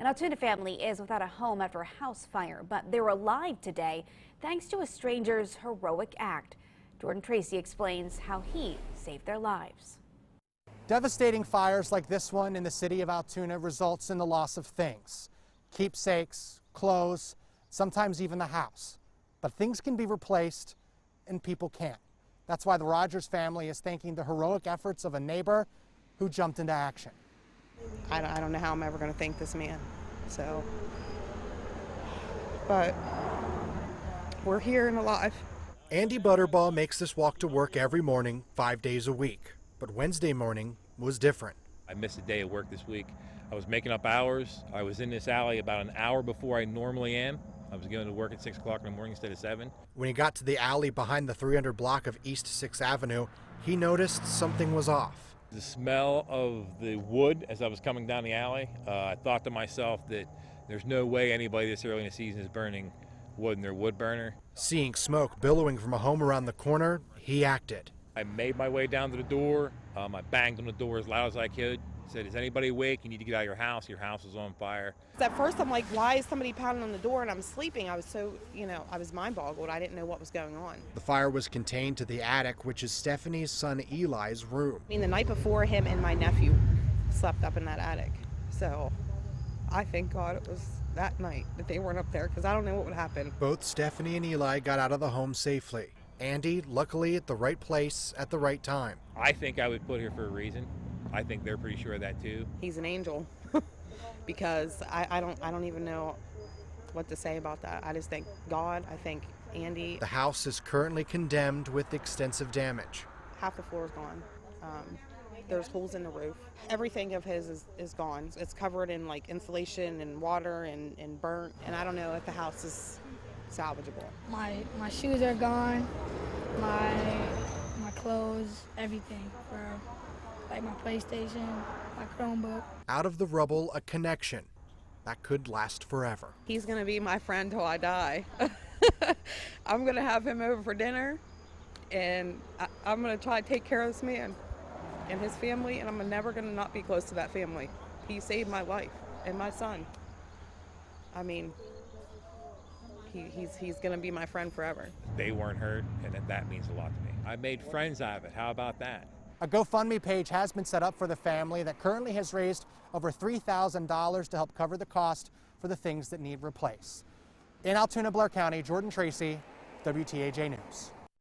An ALTOONA family is without a home after a house fire, but they're alive today thanks to a stranger's heroic act. Jordan Tracy explains how he saved their lives. Devastating fires like this one in the city of ALTOONA results in the loss of things. Keepsakes, clothes, sometimes even the house. But things can be replaced and people can't. That's why the Rodgers family is thanking the heroic efforts of a neighbor who jumped into action. I don't know how I'm ever going to thank this man. But we're here and alive. Andy Butterbaugh makes this walk to work every morning, 5 days a week. But Wednesday morning was different. I missed a day of work this week. I was making up hours. I was in this alley about an hour before I normally am. I was going to work at 6 o'clock in the morning instead of 7. When he got to the alley behind the 300 block of East 6th Avenue, he noticed something was off. The smell of the wood as I was coming down the alley, I thought to myself that there's no way anybody this early in the season is burning wood in their wood burner. Seeing smoke billowing from a home around the corner, he acted. I made my way down to the door. I banged on the door as loud as I could. Said, is anybody awake? You need to get out of your house. Your house is on fire. At first, I'm like, why is somebody pounding on the door? And I'm sleeping. I was so, I was mind boggled. I didn't know what was going on. The fire was contained to the attic, which is Stephanie's son Eli's room. I mean, the night before, him and my nephew slept up in that attic. So I thank God it was that night that they weren't up there, because I don't know what would happen. Both Stephanie and Eli got out of the home safely. Andy, luckily at the right place at the right time. I think I was put here for a reason. I think they're pretty sure of that too. He's an angel because I don't even know what to say about that. I just thank God. I thank Andy. The house is currently condemned with extensive damage. Half the floor is gone. There's holes in the roof. Everything of his is gone. It's covered in like insulation and water and burnt. And I don't know if the house is salvageable. My shoes are gone. My clothes, everything. Like my PlayStation, my Chromebook. Out of the rubble, a connection that could last forever. He's going to be my friend till I die. I'm going to have him over for dinner, and I'm going to try to take care of this man and his family, and I'm never going to not be close to that family. He saved my life and my son. I mean, he's going to be my friend forever. They weren't hurt, and that means a lot to me. I made friends out of it. How about that? A GoFundMe page has been set up for the family that currently has raised over $3,000 to help cover the cost for the things that need replaced. In Altoona, Blair County, Jordan Tracy, WTAJ News.